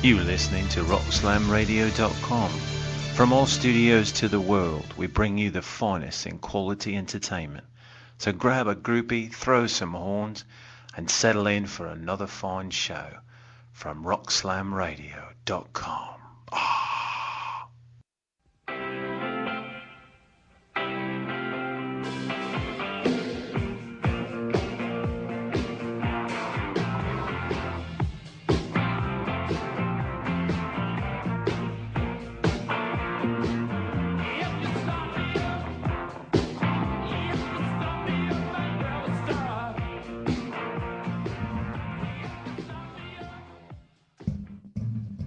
You listening to rockslamradio.com. From all studios to the world, we bring you the finest in quality entertainment. So grab a groupie, throw some horns, and settle in for another fine show from rockslamradio.com.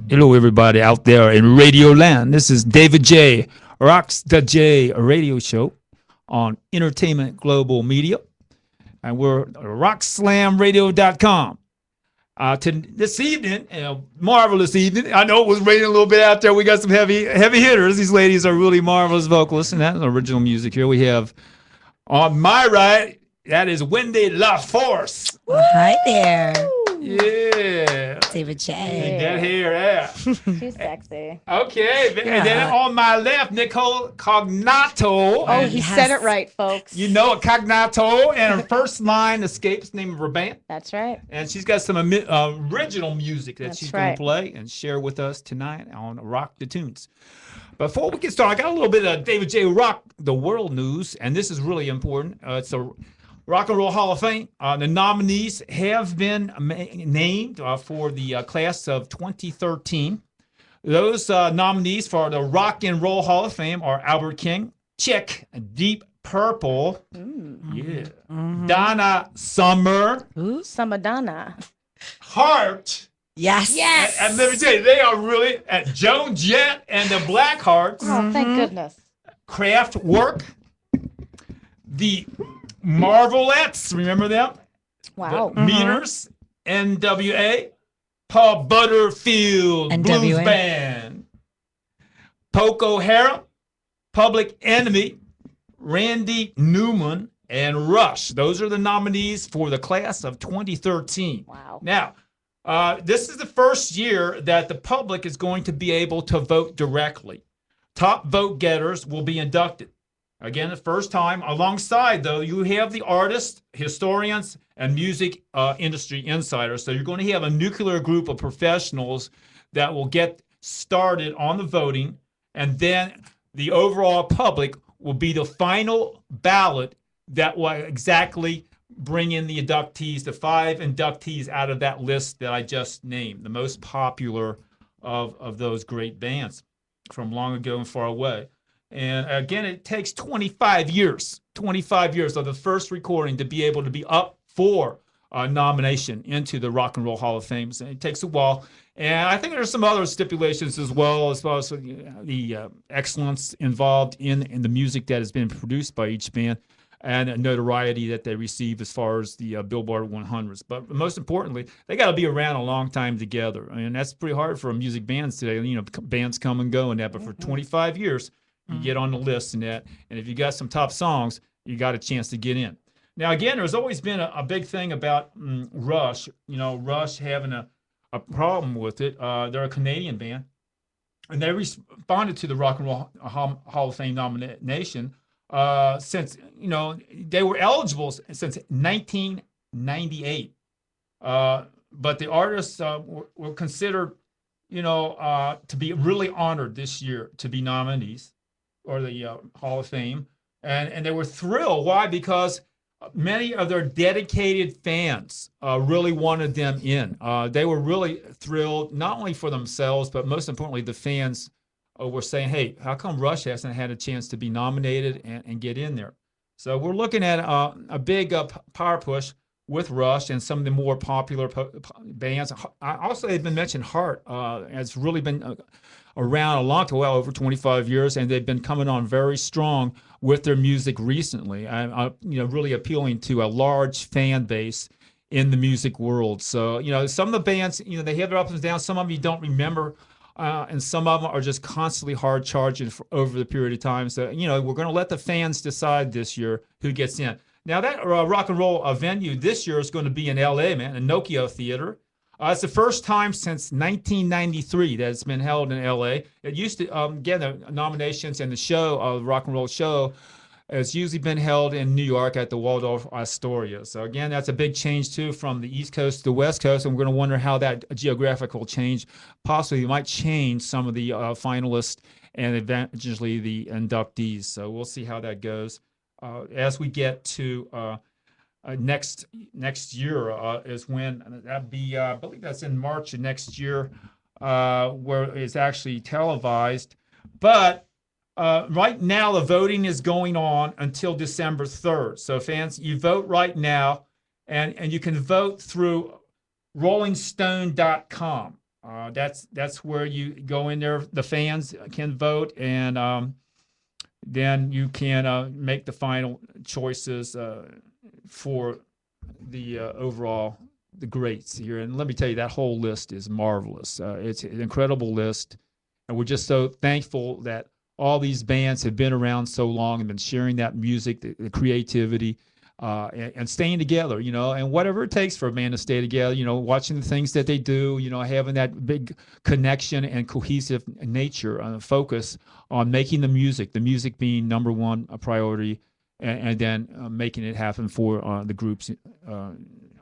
Hello, everybody out there in Radio Land. This is David J Rocks Daa J, a radio show on Entertainment Global Media, and we're rockslamradio.com. This evening, marvelous evening. I know it was raining a little bit out there. We got some heavy hitters. These ladies are really marvelous vocalists, and that's original music here. We have on my right, that is Wendy La Force. Hi there. Yeah. David J. Hey, that hair, yeah. She's sexy. Okay, and then on my left, Nicole Cognato. Oh, he said it right, folks. You know it, Cognato, and her first line escapes the name of her band. That's right. And she's got some original music that she's going to play and share with us tonight on Rock the Tunes. Before we get started, I got a little bit of David J. Rock the World news, and this is really important. It's a Rock and Roll Hall of Fame. The nominees have been named for the class of 2013. Those nominees for the Rock and Roll Hall of Fame are Albert King, Chick, Deep Purple, Donna Summer, Samadonna. Heart. Yes. And let me tell you, they are really at Joan Jett and the Blackhearts. Oh, thank goodness. Kraftwerk, the Marvelettes, remember them? Wow. The Meters, NWA, Paul Butterfield, NWA. Blues Band, Poco O'Hara, Public Enemy, Randy Newman, and Rush. Those are the nominees for the class of 2013. Wow. Now, this is the first year that the public is going to be able to vote directly. Top vote getters will be inducted. Again, the first time. Alongside, though, you have the artists, historians, and music industry insiders. So you're going to have a nuclear group of professionals that will get started on the voting, and then the overall public will be the final ballot that will exactly bring in the inductees, the 5 inductees out of that list that I just named, the most popular of those great bands from long ago and far away. And again, it takes 25 years of the first recording to be able to be up for nomination into the Rock and Roll Hall of Fame. And it takes a while. And I think there's some other stipulations as well as the excellence involved in the music that has been produced by each band and notoriety that they receive as far as the Billboard 100s. But most importantly, they got to be around a long time together. I mean, that's pretty hard for music bands today. You know, bands come and go and that, but for 25 years, you get on the list and that. And if you got some top songs, you got a chance to get in. Now, again, there's always been a big thing about Rush. You know, Rush having a problem with it. They're a Canadian band. And they responded to the Rock and Roll Hall of Fame nomination since, you know, they were eligible since 1998. But the artists were considered, you know, to be really honored this year to be nominees or the Hall of Fame. And they were thrilled. Why? Because many of their dedicated fans really wanted them in. They were really thrilled, not only for themselves, but most importantly, the fans were saying, hey, how come Rush hasn't had a chance to be nominated and get in there? So we're looking at a big power push with Rush and some of the more popular bands. I also have been mentioned Heart has really been around a long time, well over 25 years, and they've been coming on very strong with their music recently, and you know, really appealing to a large fan base in the music world. So, you know, some of the bands, you know, they have their ups and downs. Some of them you don't remember, and some of them are just constantly hard charging over the period of time. So, you know, we're going to let the fans decide this year who gets in. Now, that rock and roll venue this year is going to be in L.A., man, in Nokia Theater. It's the first time since 1993 that it's been held in LA. It used to, again, the nominations and the show, the rock and roll show, has usually been held in New York at the Waldorf Astoria. So again, that's a big change too from the East Coast to the West Coast, and we're going to wonder how that geographical change possibly might change some of the finalists and eventually the inductees. So we'll see how that goes. As we get to next year is when that'd be I believe that's in March of next year, where it's actually televised. But right now the voting is going on until December 3rd. So fans, you vote right now, and you can vote through rollingstone.com. That's where you go in there. The fans can vote, and then you can make the final choices for the overall the greats here. And let me tell you, that whole list is marvelous. It's an incredible list, and we're just so thankful that all these bands have been around so long and been sharing that music, the creativity, and staying together, and whatever it takes for a band to stay together, watching the things that they do, having that big connection and cohesive nature, focus on making the music being number one priority, and then making it happen for the groups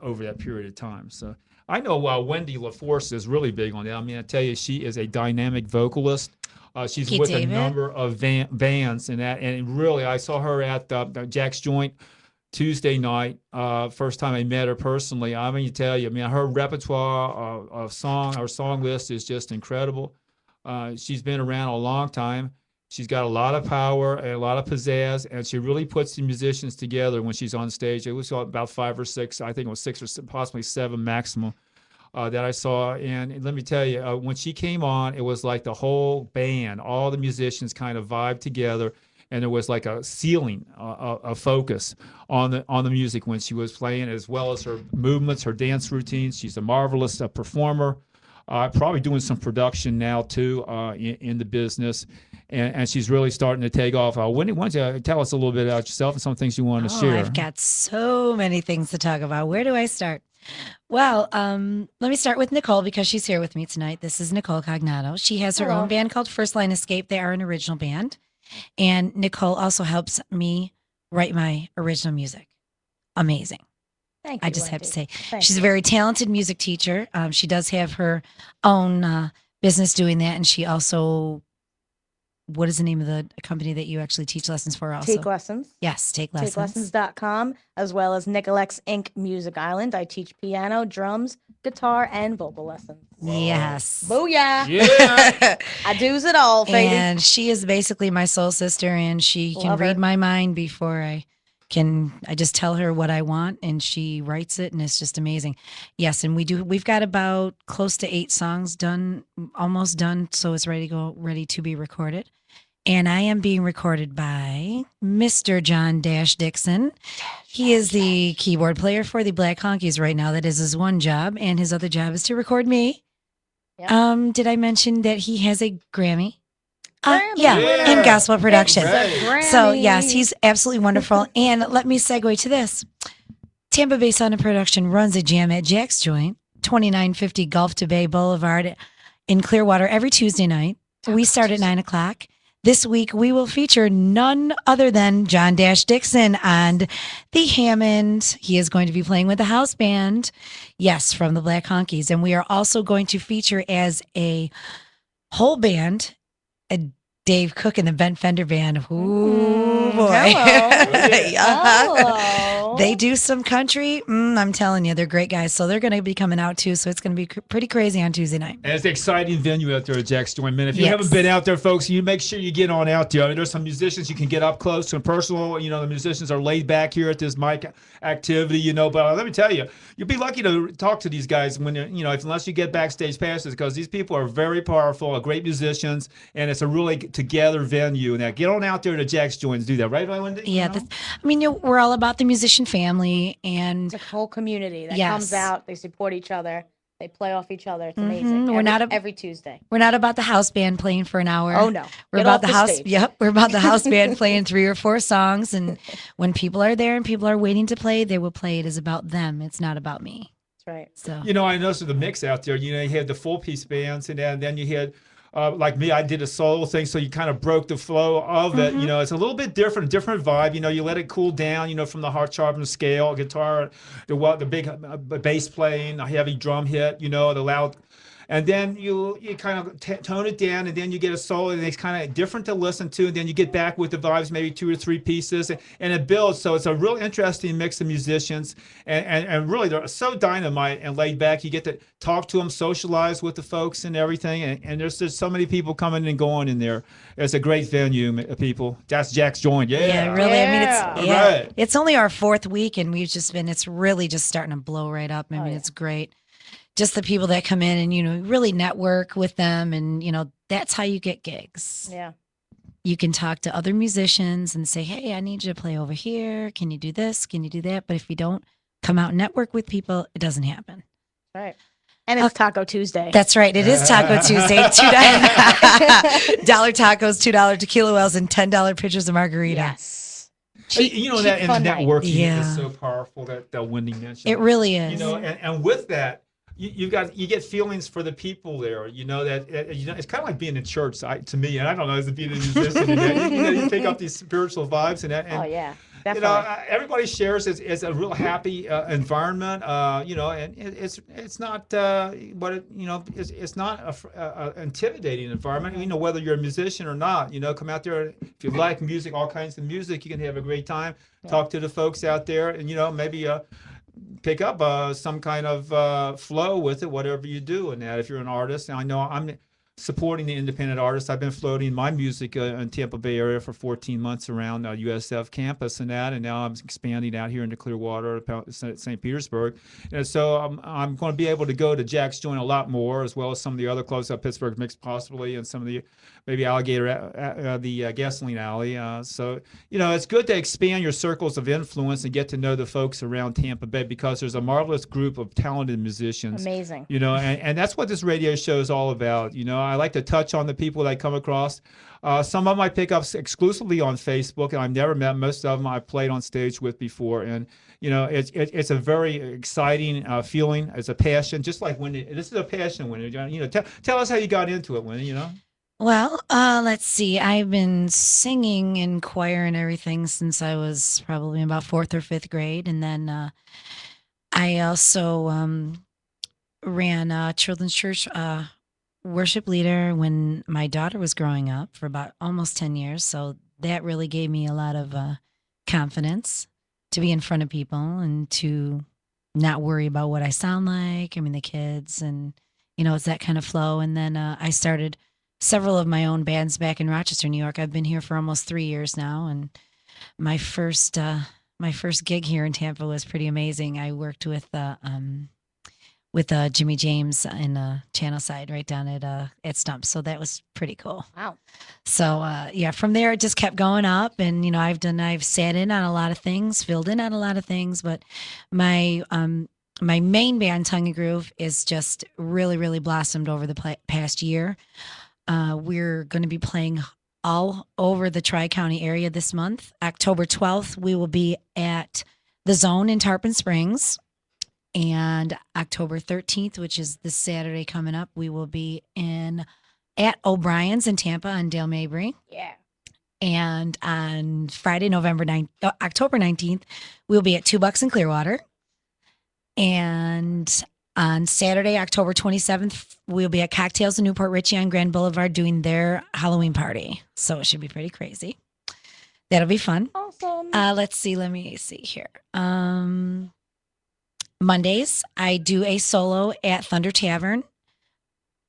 over that period of time. So I know Wendy LaForce is really big on that. I mean, I tell you, she is a dynamic vocalist. She's with a number of bands and really, I saw her at Jack's Joint Tuesday night. First time I met her personally. I mean, her repertoire of her song list is just incredible. She's been around a long time. She's got a lot of power and a lot of pizzazz, and she really puts the musicians together when she's on stage. It was about 5 or 6, I think it was 6 or possibly 7 maximum that I saw. And let me tell you, when she came on, it was like the whole band, all the musicians kind of vibed together, and there was like a ceiling, a focus on the music when she was playing, as well as her movements, her dance routines. She's a marvelous performer. Probably doing some production now too in the business, and she's really starting to take off. Wendy, why don't you tell us a little bit about yourself and some things you want to share? I've got so many things to talk about. Where do I start? Well, let me start with Nicole because she's here with me tonight. This is Nicole Cognato. She has her own band called First Line Escape. They are an original band, and Nicole also helps me write my original music. Amazing. Thank you, I just Wendy. have to say, Thank she's you. a very talented music teacher. She does have her own business doing that, and she also, what is the name of the company that you actually teach lessons for also? Take Lessons. Yes, Take Lessons. TakeLessons.com, as well as Nicolex Inc. Music Island. I teach piano, drums, guitar, and vocal lessons. Yes. Booyah! Yeah. I do's it all, baby. And she is basically my soul sister, and she can Love her. read my mind before I just tell her what I want, and she writes it, and it's just amazing. Yes, and we've got about close to 8 songs done, almost done, so it's ready to be recorded. And I am being recorded by Mr. John Dixon. He is the keyboard player for the Black Honkies right now. That is his one job, and his other job is to record me. Yep. Did I mention that he has a Grammy? Grammy. Yeah, in gospel production. Right. So, yes, he's absolutely wonderful. And let me segue to this. Tampa Bay Sound and Production runs a jam at Jack's Joint, 2950 Gulf to Bay Boulevard in Clearwater every Tuesday night. We start at 9 o'clock. This week, we will feature none other than John Dixon on the Hammond. He is going to be playing with the house band, yes, from the Black Honkies. And we are also going to feature as a whole band, Dave Cook and the Bent Fender Band. Ooh, boy. Hello. Yeah. Hello. They do some country. I'm telling you, they're great guys. So they're going to be coming out too. So it's going to be pretty crazy on Tuesday night. And it's an exciting venue out there at Jack's Joint, man. If you Yes. haven't been out there, folks, you make sure you get on out there. I mean, there's some musicians you can get up close and personal. The musicians are laid back here at this mic activity, but let me tell you, you'll be lucky to talk to these guys when, unless you get backstage passes, because these people are very powerful, great musicians, and it's a really together venue. Now, get on out there to Jack's Joint and do that, right, Wendy? Yeah. We're all about the musician family, and It's a whole community that Yes. comes out. They support each other. They play off each other. It's Mhm. amazing. We're not a- every Tuesday. we're not about the house band playing for an hour. Oh no, We're Get about off the house. stage. Yep, we're about the house band playing 3 or 4 songs, and when people are there and people are waiting to play, they will play. It is about them. It's not about me. That's right. So I noticed with the mix out there, you had the full piece bands, and then you had, like me, I did a solo thing, so you kind of broke the flow of it. It's a little bit different vibe. You let it cool down, from the hard sharpened scale, guitar, the big bass playing, a heavy drum hit, the loud. And then you kind of tone it down, and then you get a solo, and it's kind of different to listen to. And then you get back with the vibes, maybe 2 or 3 pieces, and it builds. So it's a real interesting mix of musicians, and really they're so dynamite and laid back. You get to talk to them, socialize with the folks, and everything. And there's just so many people coming and going in there. It's a great venue, people. That's Jack's Joint. yeah, really. I mean, it's Right. it's only our 4th week, and it's really just starting to blow right up. I mean, it's great. Just the people that come in and, really network with them. And, that's how you get gigs. Yeah. You can talk to other musicians and say, hey, I need you to play over here. Can you do this? Can you do that? But if you don't come out and network with people, it doesn't happen. Right. And it's Taco Tuesday. That's right. It is Taco Tuesday. $2 tacos, $2 tequila wells, and $10 pitchers of margarita. Yes. That and networking Yeah. is so powerful that Wendy mentioned. It really is. And with that, you get feelings for the people there. That it's kind of like being in church to me, and I don't know, as being a musician, you pick up these spiritual vibes and Oh yeah, definitely. Everybody shares. It's a real happy environment. And it's not it's not a intimidating environment. Whether you're a musician or not. Come out there if you like music, all kinds of music. You can have a great time. Talk to the folks out there, and maybe pick up some kind of flow with it, whatever you do. And that if you're an artist, and I know I'm supporting the independent artists. I've been floating my music in Tampa Bay area for 14 months around USF campus and now I'm expanding out here into Clearwater, St. Petersburg. And so I'm going to be able to go to Jack's Joint a lot more, as well as some of the other clubs at Pittsburgh Mix possibly, and some of the maybe Alligator, the Gasoline Alley. So it's good to expand your circles of influence and get to know the folks around Tampa Bay, because there's a marvelous group of talented musicians. Amazing. And that's what this radio show is all about. I like to touch on the people that I come across. Some of them I pick up exclusively on Facebook, and I've never met most of them I've played on stage with before. And it's a very exciting feeling. It's a passion, just like Wendy. This is a passion, Wendy. Tell us how you got into it, Wendy. Well, let's see. I've been singing in choir and everything since I was probably about 4th or 5th grade. And then I also ran a children's church worship leader when my daughter was growing up for about almost 10 years. So that really gave me a lot of confidence to be in front of people and to not worry about what I sound like. I mean, the kids and, it's that kind of flow. And then I started several of my own bands back in Rochester, New York. I've been here for almost 3 years now. And my first gig here in Tampa was pretty amazing. I worked with Jimmy James in Channel Side right down at Stump. So that was pretty cool. Wow. So from there it just kept going up, and I've sat in on a lot of things, filled in on a lot of things, but my main band, Tongue and Groove, is just really, really blossomed over the past year. We're going to be playing all over the Tri-County area this month. October 12th, we will be at the Zone in Tarpon Springs. And October 13th, which is this Saturday coming up, we will be at O'Brien's in Tampa on Dale Mabry. Yeah. And on Friday, October 19th, we'll be at $2 in Clearwater. And on Saturday, October 27th, we'll be at Cocktails in Newport Richey on Grand Boulevard doing their Halloween party. So it should be pretty crazy. That'll be fun. Awesome. Let me see here. Mondays, I do a solo at Thunder Tavern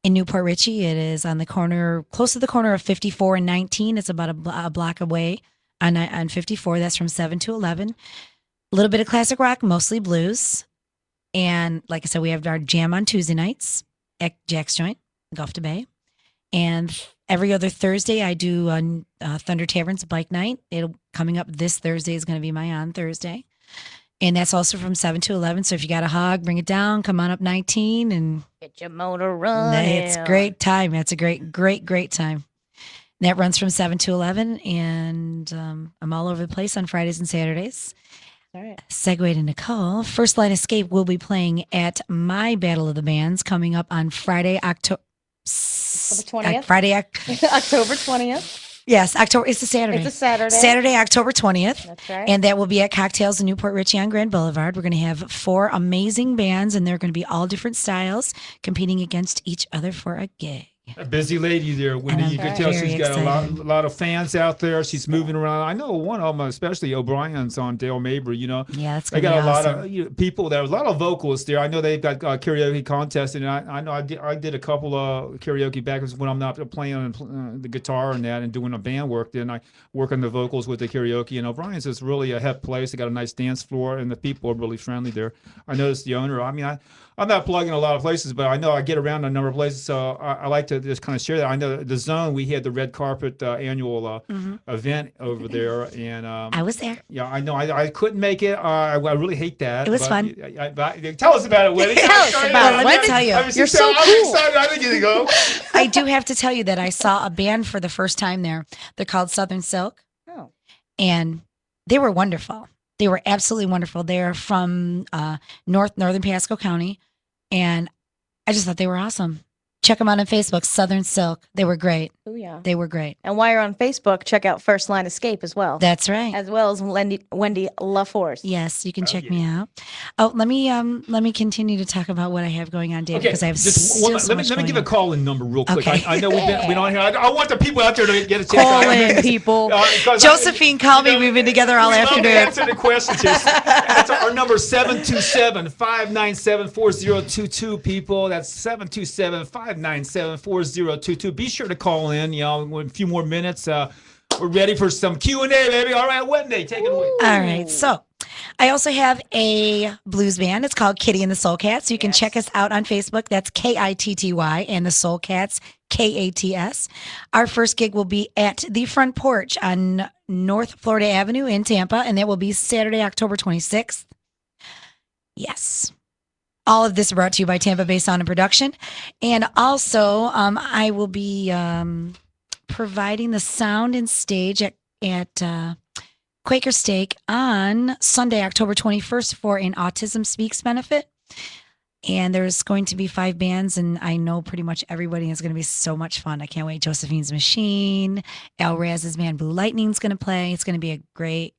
in Newport Richey. It is on the corner, close to the corner of 54 and 19. It's about a block away on 54. That's from 7 to 11. A little bit of classic rock, mostly blues. And like I said, we have our jam on Tuesday nights at Jack's Joint, Gulf to Bay. And every other Thursday, I do Thunder Tavern's Bike Night. Coming up this Thursday is going to be my on Thursday. And that's also from 7 to 11. So if you got a hog, bring it down. Come on up 19 and get your motor running. It's a great time. It's a great time. And that runs from 7 to 11. And I'm all over the place on Fridays and Saturdays. All right. Segue to Nicole. First Line Escape will be playing at my Battle of the Bands coming up on Friday, October 20th. Friday, October 20th. yes, October. It's a Saturday. It's a Saturday. Saturday, October 20th. That's right. And that will be at Cocktails in Newport Richey on Grand Boulevard. We're going to have 4 amazing bands, and they're going to be all different styles competing against each other for a gig. A busy lady there, Wendy. You can tell very she's got a excited. lot of fans out there. She's moving around. I know one of them, especially O'Brien's on Dale Mabry. You know, Yeah, that's they going to got be a awesome. lot of people there. A lot of vocalists there. I know they've got karaoke contests, and I know I did a couple of karaoke back when I'm not playing on the guitar and that and doing a band work. Then I work on the vocals with the karaoke. And O'Brien's is really a hip place. They got a nice dance floor, and the people are really friendly there. I noticed the owner. I mean, I'm not plugging a lot of places, but I know I get around a number of places, so I like to just kind of share that. I know the Zone, we had the red carpet annual event over there, and I was there. yeah, I know I couldn't make it. I really hate that. It was but fun. Tell us about it, Wendy. Tell us about it. Let me tell you. You're so I'm cool. excited. I think you go. I do have to tell you that I saw a band for the first time there. They're called Southern Silk, Oh. and they were wonderful. They were absolutely wonderful. They're from northern Pasco County, and I just thought they were awesome. Check them out on Facebook, Southern Silk. They were great. Oh, yeah. They were great. And while you're on Facebook, check out First Line Escape as well. That's right. As well as Wendy LaForce. Yes, you can check me out. Oh, let me continue to talk about what I have going on, Dave, Okay, because I have just still one, so much let me going give a on. call-in number real quick. Okay. I know we don't have. I want the people out there to get a chance. Call in, people. Josephine, call me. We've been together all we love to afternoon. answer the questions. That's our number, 727-597-4022, people. That's 727-597-4022. Be sure to call in, in a few more minutes. We're ready for some Q&A, baby. All right, Wendy, take it away. All right. So I also have a blues band. It's called Kitty and the Soul Cats. You can check us out on Facebook. That's Kitty and the Soul Cats, Kats. Our first gig will be at the Front Porch on North Florida Avenue in Tampa, and that will be Saturday, October 26th. Yes. All of this brought to you by Tampa Bay Sound and Production. And also, I will be providing the sound and stage at Quaker Steak on Sunday, October 21st for an Autism Speaks benefit. And there's going to be 5 bands, and I know pretty much everybody is going to be so much fun. I can't wait. Josephine's Machine, Al Raz's band Blue Lightning's going to play. It's going to be a great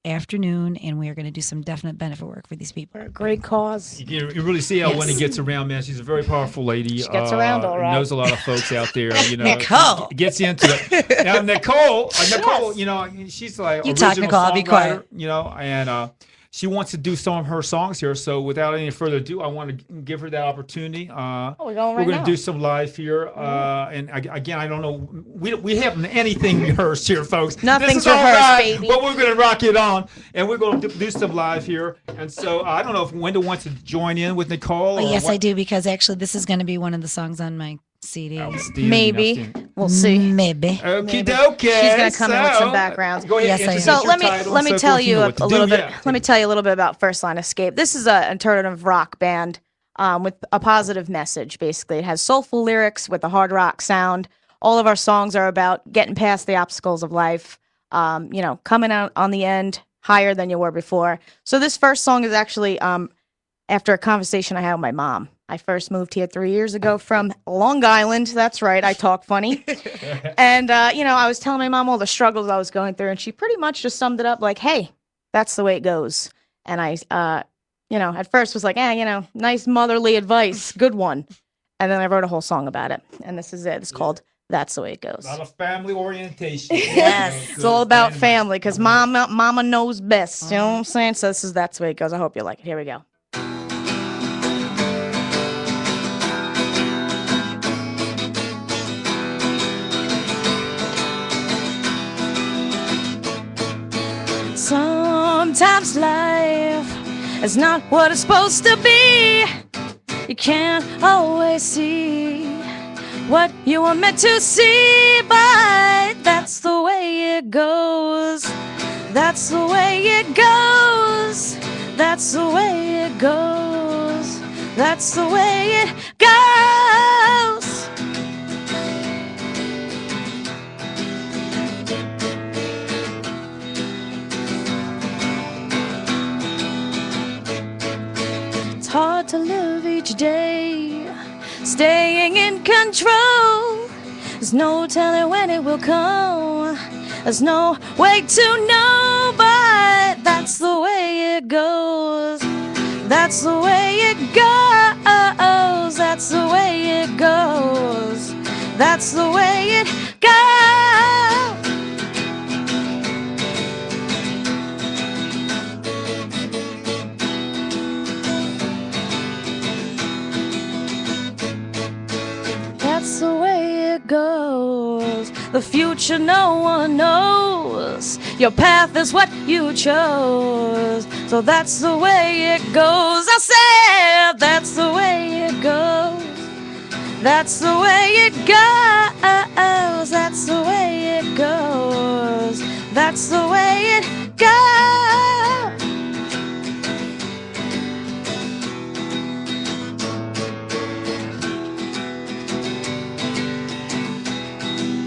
afternoon, and we are going to do some definite benefit work for these people. For a great cause. You really see how Yes. Wendy gets around, man. She's a very powerful lady. She gets around all right. Knows a lot of folks out there. Nicole. Gets into it. Now, Nicole, she's like You talk, original Nicole, I'll be quiet. songwriter, and she wants to do some of her songs here. So without any further ado, I want to give her that opportunity. We're going right We're going now. to do some live here. And again, I don't know. We haven't anything rehearsed here, folks. Nothing's This is all rehearsed, live, baby. But we're going to rock it on. And we're going to do some live here. And so I don't know if Wendell wants to join in with Nicole. Oh, or yes, what. I do, because actually this is going to be one of the songs on my CD. Outstanding, Maybe. outstanding. We'll see. Maybe. Okie dokie. She's gonna come in with some backgrounds. Go ahead. Yes, I am. introduce So your let me title let and me so tell forth. you know a what to do. little bit. Yeah. Let me tell you a little bit about First Line Escape. This is an alternative rock band with a positive message. Basically, it has soulful lyrics with a hard rock sound. All of our songs are about getting past the obstacles of life. Coming out on the end higher than you were before. So this first song is actually after a conversation I had with my mom. I first moved here 3 years ago from Long Island. That's right. I talk funny. And, I was telling my mom all the struggles I was going through, and she pretty much just summed it up like, hey, that's the way it goes. And I, at first was like, nice motherly advice. Good one. And then I wrote a whole song about it. And this is it. It's called That's the Way It Goes. A lot of family orientation. Yes. It's all about family because mama knows best. You know what I'm saying? So That's the Way It Goes. I hope you like it. Here we go. Sometimes life is not what it's supposed to be. You can't always see what you were meant to see, but that's the way it goes. That's the way it goes. That's the way it goes. That's the way it goes. to live each day, staying in control. There's no telling when it will come. There's no way to know, but that's the way it goes. That's the way it goes. That's the way it goes. That's the way it goes. That's the way it goes. The future no one knows. Your path is what you chose. So that's the way it goes. I said that's the way it goes. That's the way it goes. That's the way it goes. That's the way it goes.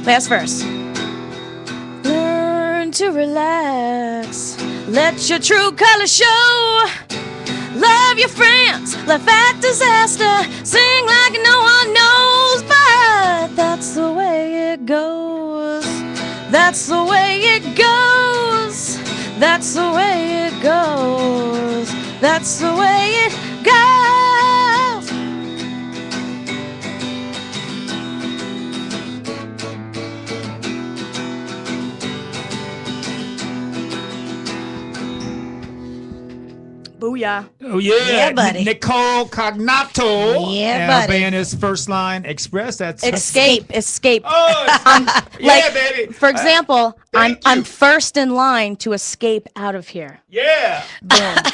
Last verse. Learn to relax. Let your true colors show. Love your friends. Laugh at disaster. Sing like no one knows. But that's the way it goes. That's the way it goes. That's the way it goes. That's the way it goes. Booyah. Oh, yeah. Yeah, buddy. Nicole Cognato. Yeah, and buddy. our band is First Line Express. That's Escape. Oh, yeah, Like, baby. For example, thank I'm you. first in line to escape out of here. Yeah.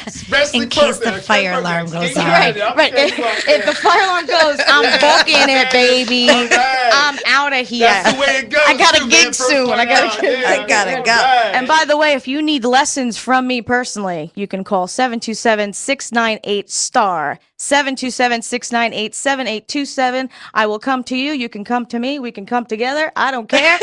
Especially In case the perfect. fire alarm goes off. Right. If the fire alarm goes, I'm booking it, baby. right. I'm out of here. That's the way it goes. I got a too, gig man. First soon. one I gotta out. get- Yeah, I gotta that's go. right. And by the way, if you need lessons from me personally, you can call 727-698-STAR. 727-698-7827. I will come to you. You can come to me. We can come together. I don't care.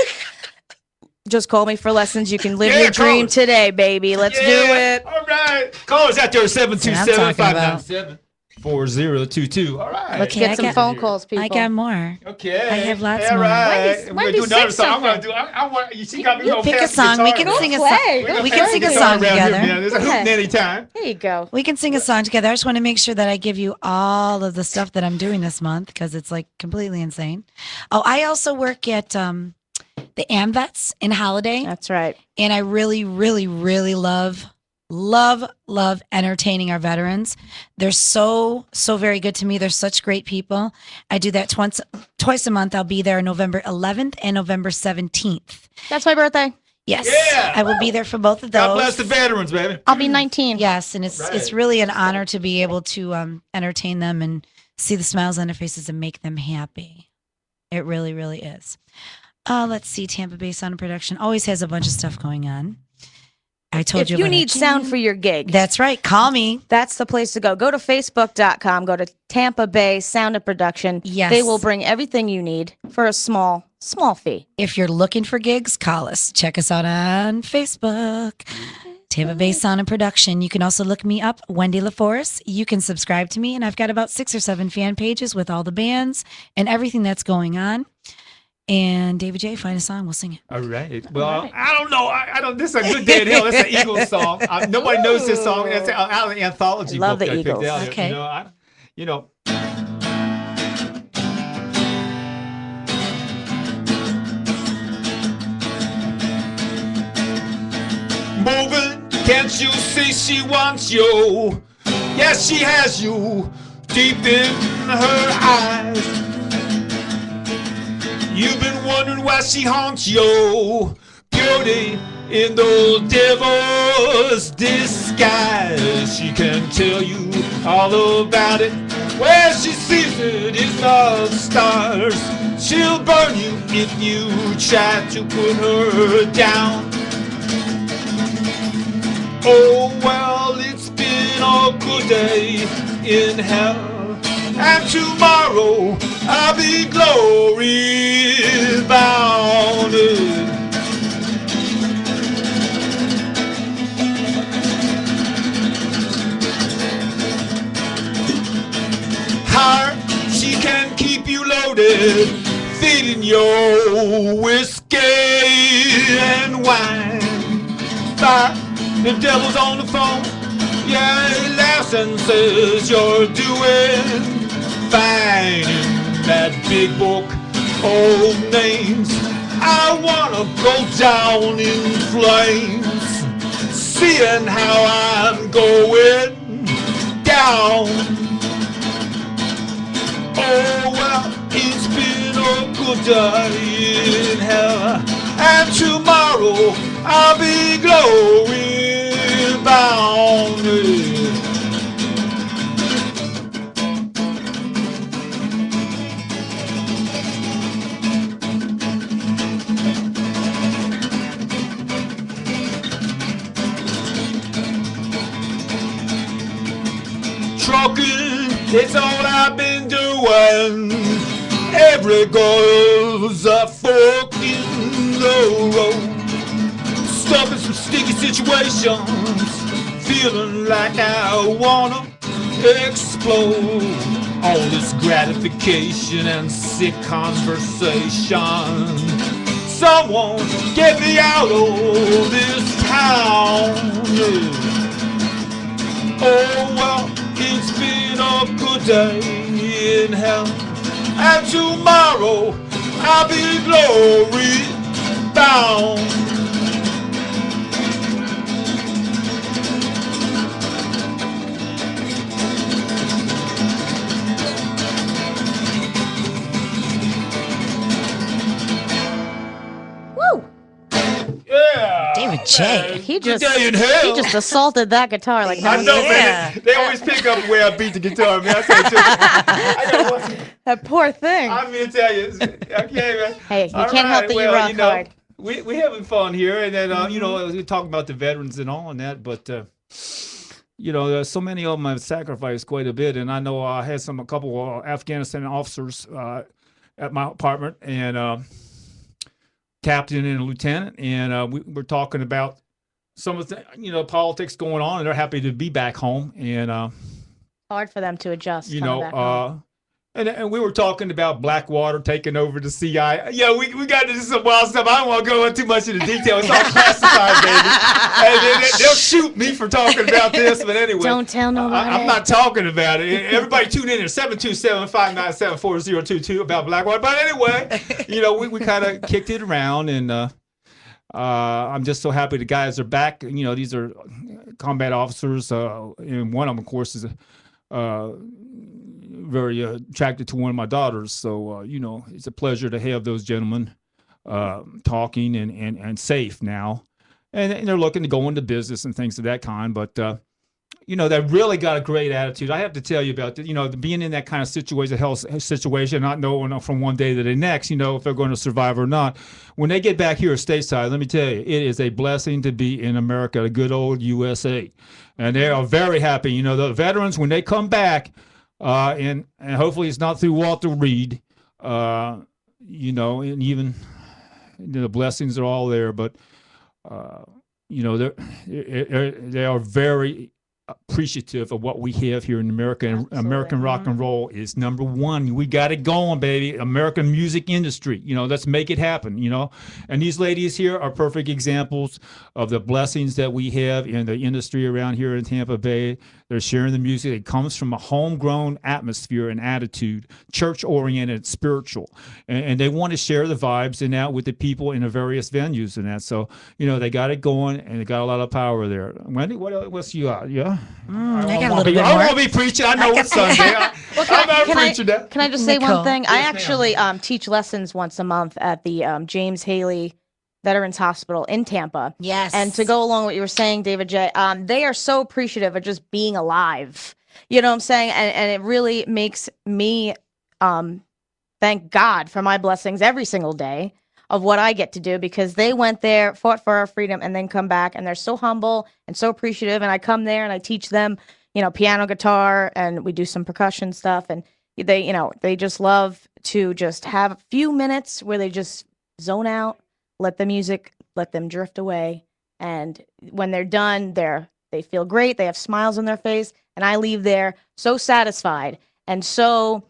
Just call me for lessons. You can live Yeah, your dream call us. today, baby. Let's do it. All right. Call us out there at what I'm talking 727-597-4022. All right. Let's Okay, get I some got- phone calls, people. I got more. Okay. I have lots All more. right. Wendy- We're Wendy, gonna do another sing song. I'm gonna something. do. I want. She got me. You gonna pick a pass the song. We guitar can around. sing a Play. song. We're gonna We pass can the sing a guitar song around here, together. man. There's a Okay. hootenanny time. There you go. We can sing a song together. I just want to make sure that I give you all of the stuff that I'm doing this month because it's like completely insane. Oh, I also work at the AmVets in Holiday, That's right. and I really, really, really love entertaining our veterans. They're so very good to me. They're such great people. I do that twice a month. I'll be there November 11th and November 17th. That's my birthday. Yes, Yeah. I will be there for both of those. God bless the veterans, baby. I'll be 19. Yes, and it's Right. really an honor to be able to entertain them and see the smiles on their faces and make them happy. It really, really is. Let's see. Tampa Bay Sound and Production always has a bunch of stuff going on. I told If you you about need our sound jam. for your gig, That's right. Call me. that's the place to go. Go to facebook.com. Go to Tampa Bay Sound and Production. Yes. They will bring everything you need for a small fee. If you're looking for gigs, call us. Check us out on Facebook. Tampa Bay Sound and Production. You can also look me up, Wendy LaForest. You can subscribe to me, and I've got about 6 or 7 fan pages with all the bands and everything that's going on. And David J, find a song, we'll sing it. All right. Well, I don't know. I don't. This is a good day in hell. That's an Eagles song. Nobody knows this song. It's out of the anthology Love book the that I picked Eagles. out. Okay. You know. Moving, can't you see she wants you? Yes, she has you deep in her eyes. You've been wondering why she haunts you. Beauty in those devil's disguise. She can tell you all about it. Where she sees it is the stars. She'll burn you if you try to put her down. Oh, well, it's been a good day in hell. And tomorrow I'll be glory bound. loaded, feeding your whiskey and wine. Fire, the devil's on the phone. Yeah, he laughs and says you're doing fine in that big book of names. I wanna go down in flames, seeing how I'm going down. Oh well, it's been a good day in hell, and tomorrow I'll be glory bound. Trucking, it's all I've been doing. Every girl's a fork in the road. Stuck in some sticky situations, feeling like I wanna explode. All this gratification and sick conversation. Someone get me out of this town. Oh well, it's been a good day in hell, and tomorrow I'll be glory bound. Woo! Yeah, David J. He Good just day in hell. he just assaulted that guitar like no I one's know, business. man. They always pick up where I beat the guitar, man. I say, I gotta watch it. That poor thing. I'm gonna tell you. Okay, man. Hey, you All can't help right, that you well, rock hard. We having fun here, and then you know, we're talking about the veterans and all and that, but you know, there's so many of them have sacrificed quite a bit, and I know I had a couple of Afghanistan officers at my apartment, and captain and a lieutenant, and we're talking about some of the politics going on, and they're happy to be back home, and Hard for them to adjust. you coming know, back home. and we were talking about Blackwater taking over the CI. Yeah, we got into some wild stuff. I don't want to go into too much into detail. It's all classified, baby. And they'll shoot me for talking about this, but anyway. Don't tell nobody. I'm not talking about it. Everybody tune in here, 727-597-4022 about Blackwater. But anyway, you know, we kind of kicked it around, and I'm just so happy the guys are back. You know, these are combat officers, and one of them, of course, is very attracted to one of my daughters. So, you know, it's a pleasure to have those gentlemen talking and safe now. And they're looking to go into business and things of that kind. But, you know, they really got a great attitude. I have to tell you about, you know, being in that kind of situation, health situation, not knowing from one day to the next, you know, if they're going to survive or not. When they get back here stateside, let me tell you, it is a blessing to be in America, the good old USA. And they are very happy. You know, the veterans, when they come back, and hopefully it's not through Walter Reed, you know, and even the blessings are all there. But, you know, they are very appreciative of what we have here in America. And American rock and roll is number one. We got it going, baby. American music industry, you know, let's make it happen, you know. And these ladies here are perfect examples of the blessings that we have in the industry around here in Tampa Bay. They're sharing the music. It comes from a homegrown atmosphere and attitude, church-oriented, spiritual. And they want to share the vibes and that with the people in the various venues and that. So, you know, they got it going, and they got a lot of power there. Wendy, what else you got? Yeah? I got a little bit I more. won't be preaching. I know it's Sunday. I'm not preaching that. Can I just say Nicole. one thing? I Yes, ma'am. actually teach lessons once a month at the James Haley Veterans Hospital in Tampa. Yes. And to go along with what you were saying, David J., they are so appreciative of just being alive. You know what I'm saying? And it really makes me thank God for my blessings every single day of what I get to do, because they went there, fought for our freedom, and then come back, and they're so humble and so appreciative. And I come there and I teach them, you know, piano, guitar, and we do some percussion stuff. And they, you know, they just love to just have a few minutes where they just zone out, let the music, let them drift away. And when they're done, they feel great. They have smiles on their face, and I leave there so satisfied and so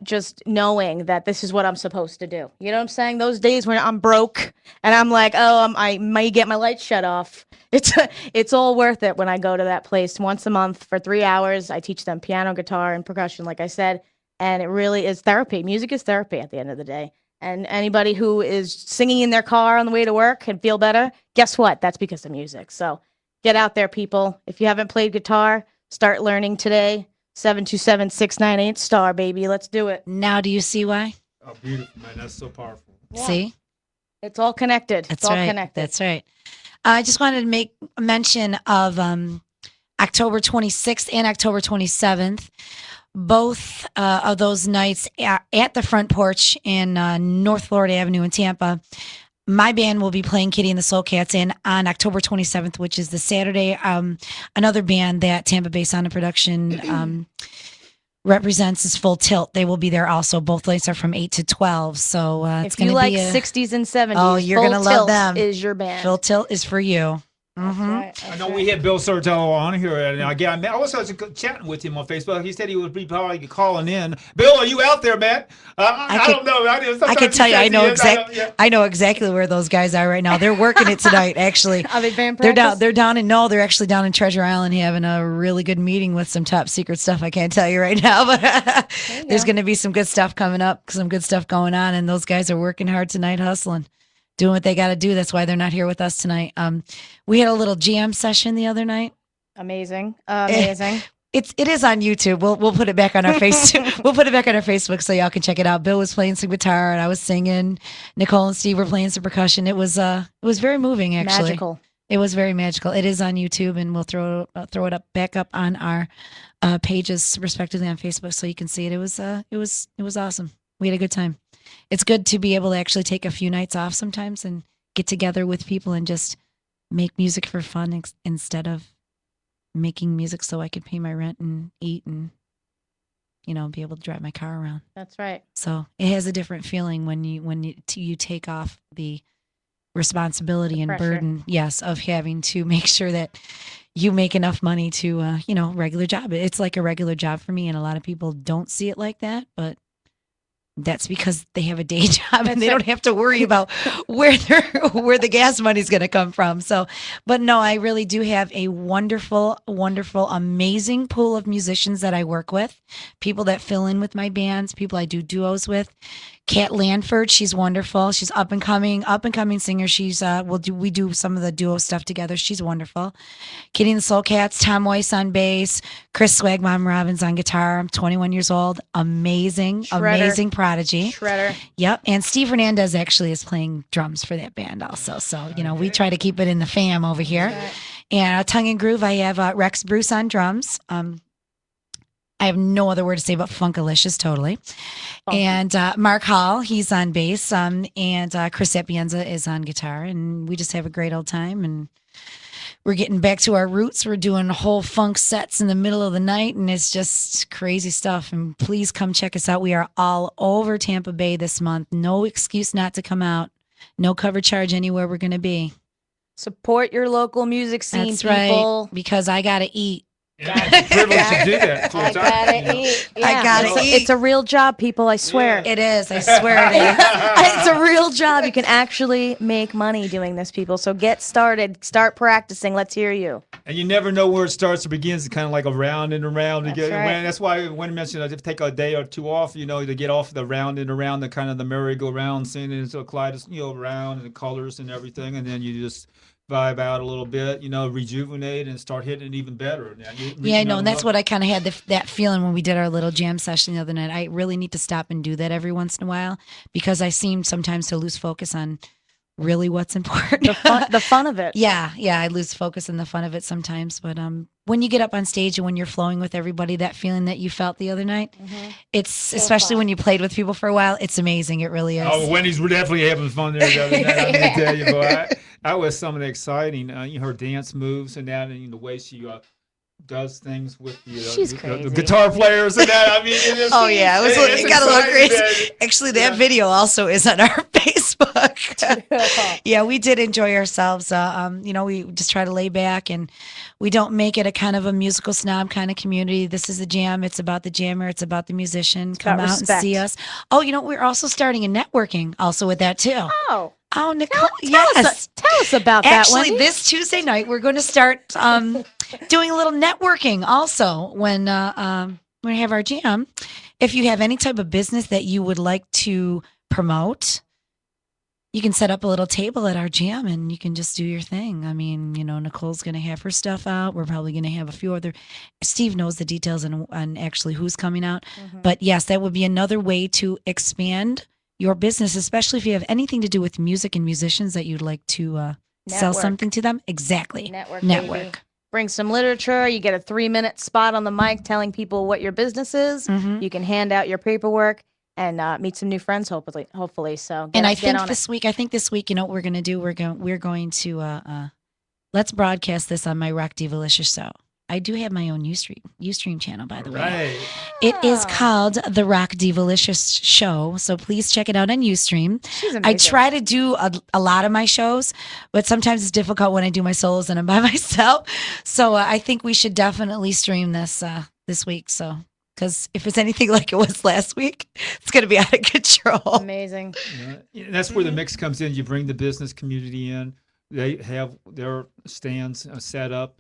just knowing that this is what I'm supposed to do. You know what I'm saying? Those days when I'm broke and I'm like, oh, I might get my lights shut off. It's all worth it when I go to that place once a month for 3 hours. I teach them piano, guitar, and percussion, like I said, and it really is therapy. Music is therapy at the end of the day. And anybody who is singing in their car on the way to work and feel better, guess what? That's because of music. So get out there, people. If you haven't played guitar, start learning today. 727-698-STAR, baby. Let's do it. Now, do you see why? Oh, beautiful, man. That's so powerful. Yeah. See? It's all connected. That's It's all right. connected. That's right. I just wanted to make mention of October 26th and October 27th. Both of those nights at the Front Porch in North Florida Avenue in Tampa. My band will be playing Kitty and the Soul Cats, and on October 27th, which is the Saturday, another band that Tampa Bay Sound and Production represents is Full Tilt. They will be there also. Both nights are from 8 to 12. So it's going to be if you like 60s and 70s, oh, you're going to love them. Is your band. Full Tilt is for you. That's right, I that's know right. we had Bill Sertello on here, and again, I was chatting with him on Facebook. He said he would be probably calling in. Bill, are you out there, man? I don't know. I can tell you, I know exactly where those guys are right now. They're working it tonight, actually. Are they band They're practice? they're actually down in Treasure Island having a really good meeting with some top secret stuff. I can't tell you right now, but there's going to be some good stuff coming up, some good stuff going on, and those guys are working hard tonight, hustling, doing what they got to do. That's why they're not here with us tonight. We had a little jam session the other night. Amazing. Amazing. It is on YouTube. We'll put it back on our face. We'll put it back on our Facebook so y'all can check it out. Bill was playing some guitar and I was singing. Nicole and Steve were playing some percussion. It was very moving, actually. Magical. It was very magical. It is on YouTube, and we'll throw it back up on our pages respectively on Facebook so you can see it. It was awesome. We had a good time. It's good to be able to actually take a few nights off sometimes and get together with people and just make music for fun instead of making music so I could pay my rent and eat and, be able to drive my car around. That's right. So it has a different feeling when you take off the responsibility and pressure. burden, yes, of having to make sure that you make enough money to, regular job. It's like a regular job for me, and a lot of people don't see it like that, but that's because they have a day job and they don't have to worry about where the gas money's going to come from. So, but no, I really do have a wonderful, wonderful, amazing pool of musicians that I work with, people that fill in with my bands, people I do duos with. Kat Lanford, she's wonderful. She's up and coming singer. She's we do some of the duo stuff together. She's wonderful. Kitty and the Soul Cats, Tom Weiss on bass, Chris Swagmom Robbins on guitar. I'm 21 years old. Amazing, Shredder. amazing prodigy. Shredder. Yep. And Steve Hernandez actually is playing drums for that band also. So, we try to keep it in the fam over here. Right. And Tongue and Groove, I have Rex Bruce on drums. I have no other word to say but funkalicious, totally. Funky. And Mark Hall, he's on bass. And Chris Sapienza is on guitar. And we just have a great old time. And we're getting back to our roots. We're doing whole funk sets in the middle of the night. And it's just crazy stuff. And please come check us out. We are all over Tampa Bay this month. No excuse not to come out. No cover charge anywhere we're going to be. Support your local music scene, That's people. right. Because I got to eat. Yeah, it's a privilege to do that. I gotta eat. Yeah. I gotta it's eat. It's a real job, people. I swear. It is. I swear it is. It's a real job. You can actually make money doing this, people. So get started. Start practicing. Let's hear you. And you never know where it starts or begins. It's kind of like a round and around. That's Again. right. That's why when I mentioned I take a day or two off, to get off the round and around, the kind of the merry-go-round, seeing it into a kaleidoscope, around and the colors and everything, and then you just vibe out a little bit, rejuvenate and start hitting it even better. Now, Yeah, I know. And that's what I kind of had that feeling when we did our little jam session the other night. I really need to stop and do that every once in a while because I seem sometimes to lose focus on really what's important. The fun of it. Yeah, I lose focus on the fun of it sometimes. But when you get up on stage and when you're flowing with everybody, that feeling that you felt the other night, it's especially fun. when you played with people for a while, it's amazing. It really is. Oh, Wendy's definitely having fun there the other night. I'm going to tell you, boy. I was some of the exciting, her dance moves and that, and the way she does things with She's the crazy. guitar players and that. I mean, Oh yeah, it got a little exciting, crazy. man. Actually, that video also is on our Facebook. Facebook. Yeah, we did enjoy ourselves. We just try to lay back, and we don't make it a kind of a musical snob kind of community. This is a jam. It's about the jammer. It's about the musician. Come about out respect. and see us. Oh, we're also starting a networking also with that too. Oh, Nicole, yes. Tell us about Actually, that, this Tuesday night, we're going to start doing a little networking also when we have our jam. If you have any type of business that you would like to promote, you can set up a little table at our jam and you can just do your thing. I mean, Nicole's going to have her stuff out. We're probably going to have a few other. Steve knows the details on actually who's coming out. Mm-hmm. But yes, that would be another way to expand your business, especially if you have anything to do with music and musicians that you'd like to sell something to them. Exactly. Network. Network. Baby. Bring some literature. You get a 3-minute spot on the mic telling people what your business is. Mhm. You can hand out your paperwork and meet some new friends, hopefully. So, I think this week, what we're going to do, we're going to let's broadcast this on my Rock Divalicious show. I do have my own Ustream channel, by the way. Right. It is called The Rock Divalicious Show, so please check it out on Ustream. She's amazing. I try to do a lot of my shows, but sometimes it's difficult when I do my solos and I'm by myself. So I think we should definitely stream this week. So, because if it's anything like it was last week, it's going to be out of control. Amazing. Yeah, that's where the mix comes in. You bring the business community in. They have their stands set up.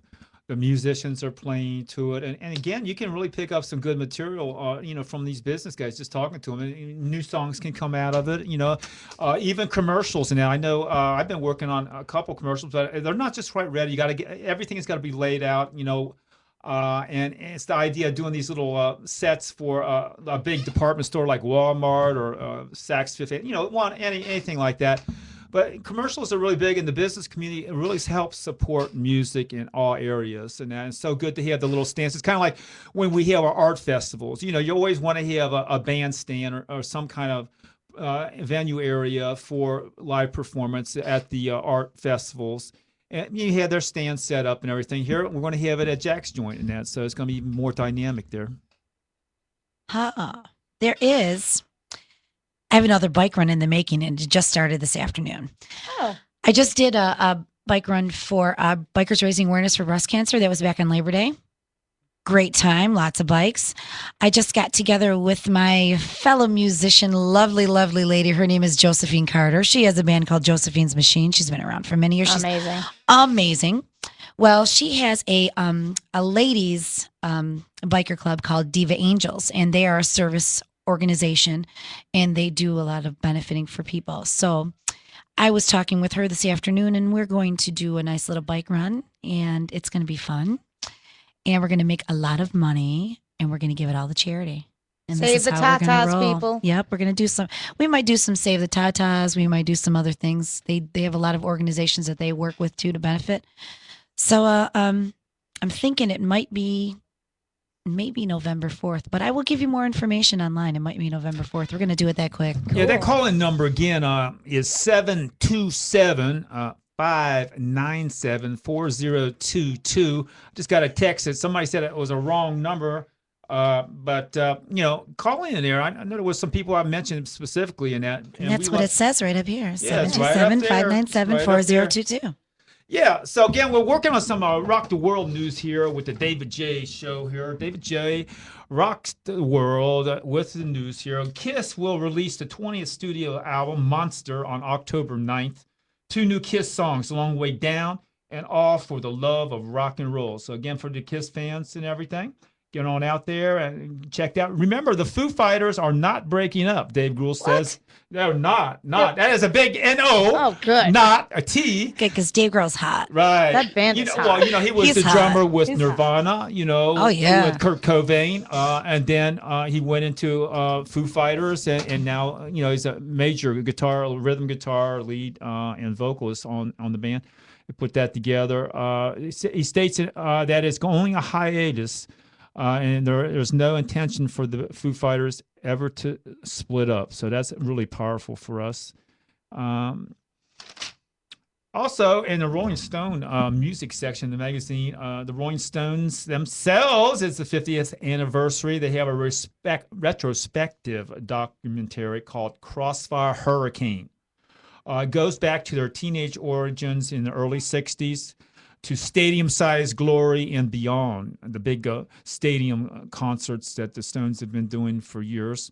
The musicians are playing to it. And again, you can really pick up some good material, from these business guys, just talking to them. And new songs can come out of it, even commercials. And I know I've been working on a couple commercials, but they're not just quite ready. You got to everything has got to be laid out, and it's the idea of doing these little sets for a big department store like Walmart or Saks Fifth, anything like that. But commercials are really big in the business community. It really helps support music in all areas. And it's so good to have the little stands. It's kind of like when we have our art festivals. You always want to have a bandstand or some kind of venue area for live performance at the art festivals. And you have their stands set up and everything. Here, we're going to have it at Jack's Joint and that. So it's going to be even more dynamic there. There is. I have another bike run in the making, and it just started this afternoon. Oh. I just did a bike run for Bikers Raising Awareness for Breast Cancer. That was back on Labor Day. Great time, lots of bikes. I just got together with my fellow musician, lovely, lovely lady. Her name is Josephine Carter. She has a band called Josephine's Machine. She's been around for many years. Amazing. She's amazing. Well, she has a ladies biker club called Diva Angels, and they are a service organization, and they do a lot of benefiting for people. So I was talking with her this afternoon, and we're going to do a nice little bike run, and it's going to be fun. And we're going to make a lot of money, and we're going to give it all to charity. And Save the Tatas, people. Yep, we're going to do some. We might do some Save the Tatas. We might do some other things. They have a lot of organizations that they work with too to benefit. So I'm thinking it might be maybe November 4th, but I will give you more information online. It might be November 4th. We're going to do it that quick. Cool. Yeah, that call-in number again is 727-597-4022. Just got a text that somebody said it was a wrong number, but call in there. I know there was some people I mentioned specifically in that. And that's what it says right up here. Yeah, 727-597-4022. Yeah, so again, we're working on some Rock the World news here with the David J show here. David J rocks the world with the news here. Kiss will release the 20th studio album, Monster, on October 9th. 2 new Kiss songs, A Long Way Down and All for the Love of Rock and Roll. So again, for the Kiss fans and everything, get on out there and check that out. Remember, the Foo Fighters are not breaking up, Dave Grohl says. They're not. That is a big N-O. Oh, good. Not a T. Good, because Dave Grohl's hot. Right. That band is hot. Well, he was the drummer with Nirvana, Oh, yeah. with Kurt Cobain. And then he went into Foo Fighters, and now, he's a major rhythm guitar lead and vocalist on the band. He put that together. He states that it's only a hiatus. And there's no intention for the Foo Fighters ever to split up. So that's really powerful for us. Also, in the Rolling Stone music section of the magazine, the Rolling Stones themselves, it's the 50th anniversary. They have a retrospective documentary called Crossfire Hurricane. It goes back to their teenage origins in the early 60s to stadium-sized glory and beyond, the big stadium concerts that the Stones have been doing for years.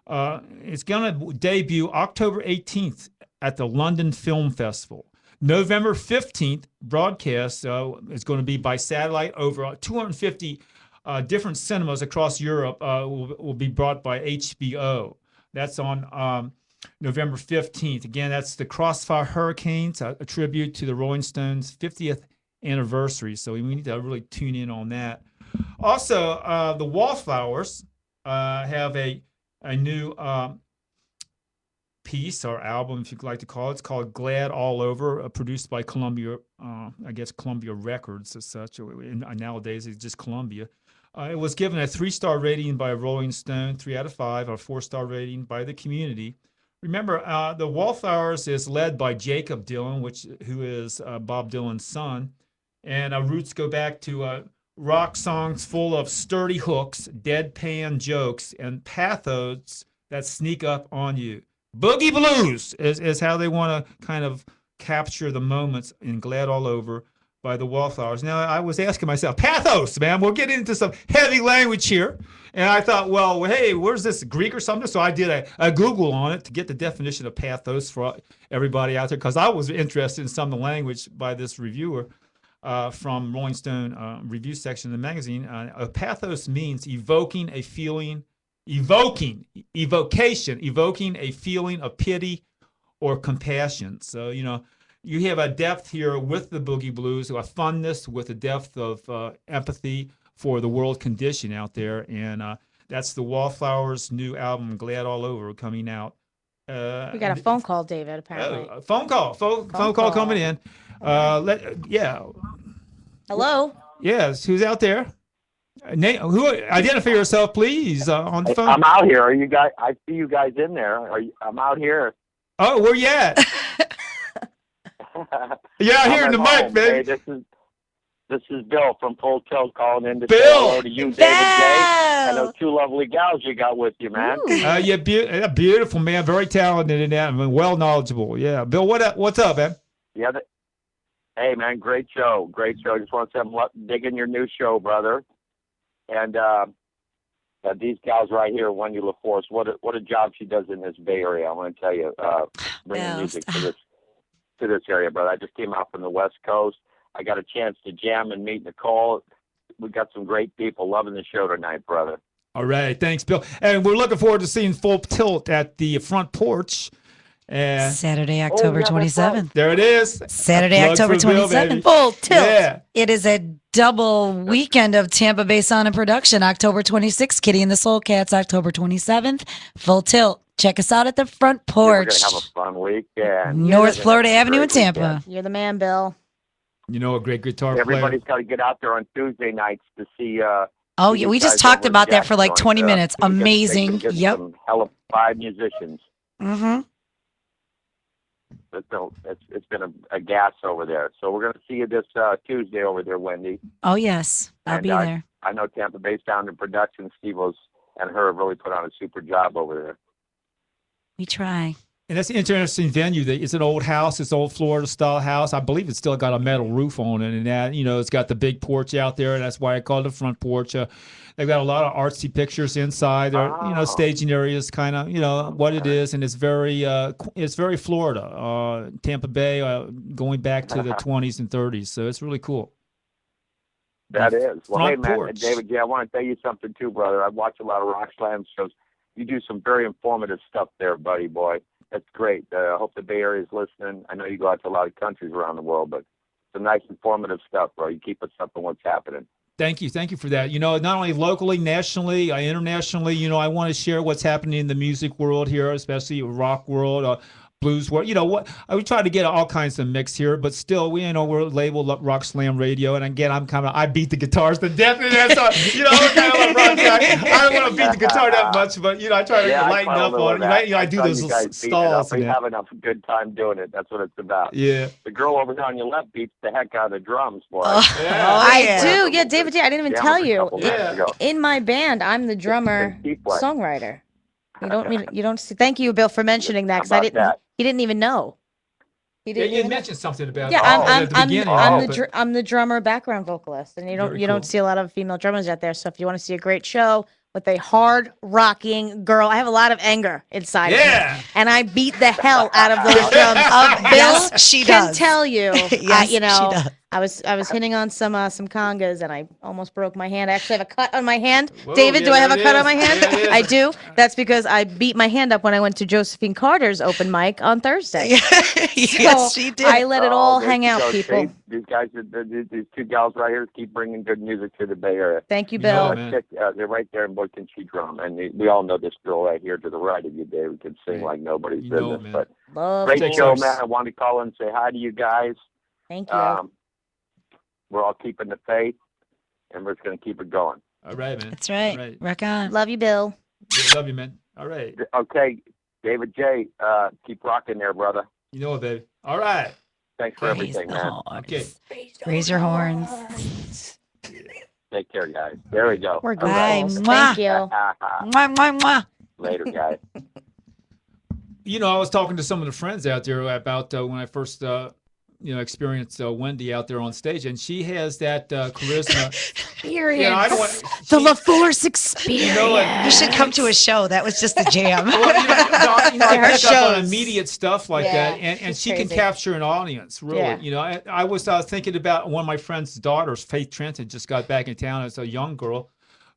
It's going to debut October 18th at the London Film Festival. November 15th, broadcast is going to be by satellite over 250 different cinemas across Europe will be brought by HBO. That's on November 15th. Again, that's the Crossfire Hurricanes, a tribute to the Rolling Stones' 50th anniversary. So we need to really tune in on that. Also, the Wallflowers have a new piece or album, if you'd like to call it. It's called Glad All Over, produced by Columbia, I guess Columbia Records as such. Nowadays, it's just Columbia. It was given a 3-star rating by Rolling Stone, 3 out of 5, or 4-star rating by the community. Remember, the Wallflowers is led by Jacob Dylan, who is Bob Dylan's son. And our roots go back to rock songs full of sturdy hooks, deadpan jokes, and pathos that sneak up on you. Boogie Blues is how they want to kind of capture the moments in Glad All Over by the Wallflowers. Now, I was asking myself, pathos, man, we'll get into some heavy language here. And I thought, well, hey, where's this, Greek or something? So I did a Google on it to get the definition of pathos for everybody out there, because I was interested in some of the language by this reviewer. From Rolling Stone review section of the magazine. Pathos means evoking a feeling, evoking a feeling of pity or compassion. So, you have a depth here with the Boogie Blues, a funness with a depth of empathy for the world condition out there. And that's the Wallflowers' new album, Glad All Over, coming out. We got a phone call, David, apparently. Phone call coming in. Hello? Yes, who's out there? Who? Identify yourself, please, on the phone. I'm out here. Are you guys? I see you guys in there. I'm out here. Oh, where you at? You're out here in the mic, baby. Hey, this is Bill from Full Tilt calling in to Bill. say hello to you, David J. And those 2 lovely gals you got with you, man. Yeah, beautiful, man. Very talented in that. I mean, well knowledgeable. Yeah, Bill, what's up, man? Yeah. Hey, man, great show. Great show. Just want to say I'm digging your new show, brother. And these gals right here, Wendy LaForce, what a job she does in this Bay Area. I want to tell you, bringing music to this area, brother. I just came out from the West Coast. I got a chance to jam and meet Nicole. We got some great people loving the show tonight, brother. All right, thanks, Bill. And we're looking forward to seeing Full Tilt at the front porch. And Saturday, October 27th. There it is. Saturday, October 27th. Full Tilt. Yeah. It is a double weekend of Tampa Bay Sound and Production. October 26th, Kitty and the Soul Cats. October 27th, Full Tilt. Check us out at the front porch. We're going to have a fun weekend. North Florida Avenue in Tampa. Weekend. You're the man, Bill. You know, a great guitar player. Everybody's got to get out there on Tuesday nights to see. Oh, yeah. We just talked about that for like 20 minutes. Amazing. Yep. Some hell of 5 musicians. Mm-hmm. It's been a gas over there. So we're going to see you this Tuesday over there, Wendy. Oh, yes. I'll be there. I know Tampa Bay Sound and Production, Steve-O's and her have really put on a super job over there. We try. And that's an interesting venue. It's an old house. It's an old Florida-style house. I believe it's still got a metal roof on it. And that, it's got the big porch out there. And that's why I call it the front porch. They've got a lot of artsy pictures inside. There, staging areas, kind of, what it is. And it's very Florida, Tampa Bay, going back to the 20s and 30s. So it's really cool. That is. Well, hey, man, porch. David, I want to tell you something, too, brother. I watch a lot of Rock Slam shows. You do some very informative stuff there, buddy boy. That's great. I hope the Bay Area is listening. I know you go out to a lot of countries around the world, but some nice informative stuff, bro. You keep us up on what's happening. Thank you for that. Not only locally, nationally, internationally. I want to share what's happening in the music world here, especially rock world, blues world. We try to get all kinds of mix here, but still, we're labeled Rock Slam Radio. And again, I beat the guitars to death. And that's I'm kind of a rock guy. I don't want to beat the guitar that much, but I try to lighten up on it. I do those stalls. We have enough good time doing it. That's what it's about. Yeah. The girl over there on your left beats the heck out of the drums, boy. I do. Yeah, David J. I didn't even tell you. Yeah. In my band, I'm the drummer, songwriter. You don't see. Thank you, Bill, for mentioning that, because he didn't even know. He Yeah, didn't you even know. mentioned something about Yeah, that I'm at the I'm beginning. I'm, but- I'm the drummer background vocalist, and Very you don't cool. see a lot of female drummers out there. So if you want to see a great show with a hard rocking girl, I have a lot of anger inside of Yeah. me, and I beat the hell out of those drums. Bill Yes, she can does. tell you. Yes, you know, she does. I was hitting on some congas, and I almost broke my hand. I actually have a cut on my hand. Whoa, David, yeah, do I have a there it cut is. on my hand? There it is. I do. That's because I beat my hand up when I went to Josephine Carter's open mic on Thursday. Yes, she did. I let it all there hang you out, go. people. See, these guys, these two gals right here, keep bringing good music to the Bay Area. Thank you, You know, Bill. man. They're right there in Boykin She Drum, and we all know this girl right here to the right of you, Dave, who can sing Yeah. like nobody's You know business. it, man. But Love great Takes show, us. man. I wanted to call and say hi to you guys. Thank you. We're all keeping the faith, and we're just going to keep it going. All right, man. That's right. All right. Rock on. Love you, Bill. Yeah, love you, man. All right. Okay, David J, keep rocking there, brother. You know it, baby. All right. Thanks for Raise everything, the man. horns. Okay. Raise your horns. Take care, guys. There we go. We're All good. right. Bye. Thank you. Mwah, mwah, mwah. Later, guys. You know, I was talking to some of the friends out there about when I first, experienced Wendy out there on stage, and she has that charisma. Experience. Yeah, I don't want The she- LaForce experience. You know what? You should come to a show. That was just a jam. Well, I Her pick up on shows. immediate stuff like Yeah, that, and she's she can crazy. capture an audience, really. Yeah. You know, I was thinking about one of my friend's daughters, Faith Trenton, just got back in town as a young girl.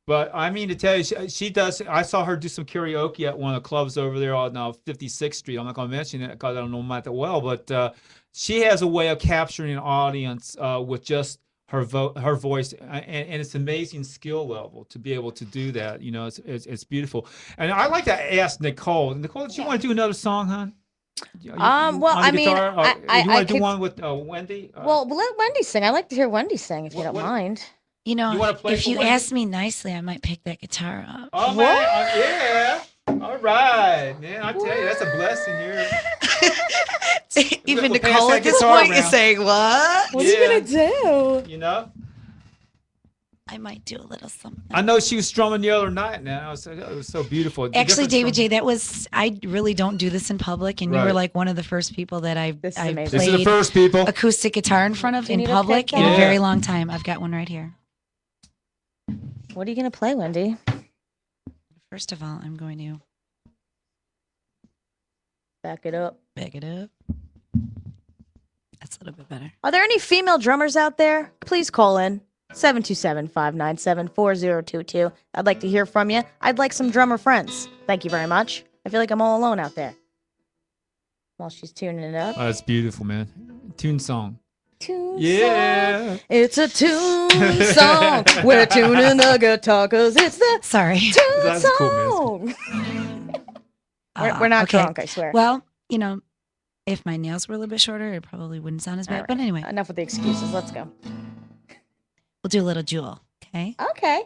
But I mean to tell you, she does. I saw her do some karaoke at one of the clubs over there on 56th Street. I'm not going to mention it because I don't know them that well, but she has a way of capturing an audience with just her voice, and it's amazing skill level to be able to do that. You know, it's beautiful. And I like to ask Nicole. Nicole, do you want to do another song, hon? Well, on the I mean, guitar? Or I you want to do could- one with Wendy? Well, let Wendy sing. I like to hear Wendy sing, if you What- don't what- mind. You know, You wanna play if for you Wendy? ask me nicely, I might pick that guitar up. Oh man, yeah. All right, man. I tell you, that's a blessing here. Even We'll pass Nicole that at this guitar point is around. saying, what? What Yeah. are you gonna do? You know, I might do a little something. I know she was strumming the other night. Now it was so beautiful. The Actually, difference David from- J, that was, I really don't do this in public. And you were Right. like one of the first people that I This is I amazing. This is the played first people. acoustic guitar in front of Do you in need a public pick in a up? very Yeah. long time. I've got one right here. What are you gonna play, Wendy? First of all, I'm going to Back it up. back it up. That's a little bit better. Are there any female drummers out there? Please call in 727-597-4022. I'd like to hear from you. I'd like some drummer friends. Thank you very much. I feel like I'm all alone out there. While she's tuning it up. Oh, that's beautiful, man. Tune song. Tune Yeah. song. It's a tune song. We're tuning the guitar because it's the Sorry. tune That's cool, man. song. We're not okay. drunk, I swear. Well, you know, if my nails were a little bit shorter, it probably wouldn't sound as bad. All But right. anyway, Enough with the excuses. Let's go. we'll do a little Jewel. Okay. Okay.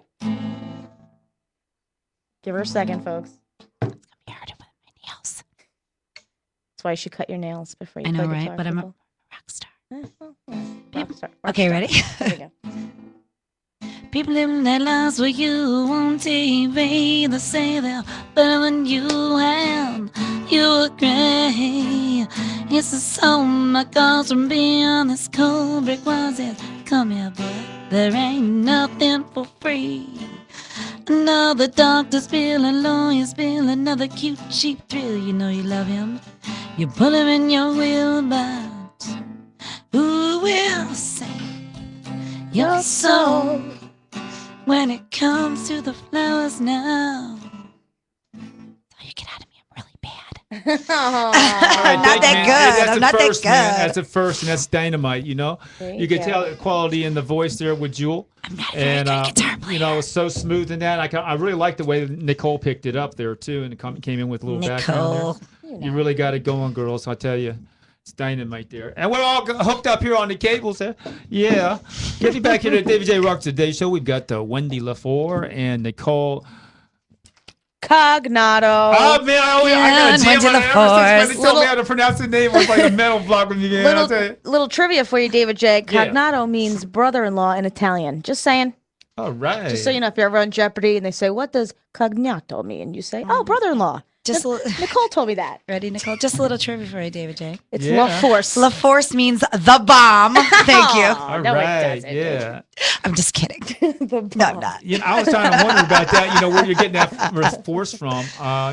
Give her a second, folks. It's gonna be harder with my nails. That's why you should cut your nails before you I know, play right? guitar, But I'm a people. rock star. Rock star, rock Okay, star. ready? There we go. People living their lives with you on TV. They say they're better than you and you agree. It's a song that goes from beyond this cold brick wall. Says, come here, boy. There ain't nothing for free. Another doctor's bill, a lawyer's bill, another cute, cheap thrill. You know you love him. You put him in your wheelbox. Who will save your soul when it comes to the flowers now? So you get out of me, I'm really bad. All I'm not thank that you, man. good. That's I'm the not that first, man. good. That's the first, and that's dynamite. You know, There you can go. tell the quality in the voice there with Jewel. I'm not a very And good guitar player. you know, it's so smooth in that. I really like the way that Nicole picked it up there too, and it came in with a little background Nicole. there. You really got it going, girls. I tell you, it's dynamite there. And we're all hooked up here on the cables there. Yeah, get me back here to David J Rocks Daa J show. We've got Wendy LaFour and Nicole. Cognato. Oh man, I got Yeah, a jam Wendy on it. Ever since LaFour. Wendy told me how to pronounce the name, it was like a metal block when you get it. I'll tell you. Little trivia for you, David J. Yeah. Cognato means brother-in-law in Italian. Just saying. All right. Just so you know, if you're ever on Jeopardy and they say, what does cognato mean? You say, oh, brother-in-law. Just a little, Nicole told me that. ready, Nicole? Just a little trivia for you, David J. It's Yeah. La Force. La Force means the bomb. Thank you. Oh, All no, it right. doesn't. Yeah. I'm just kidding. The No, I'm bomb. not. You know, I was trying to wonder about that. You know, where you're getting that force from.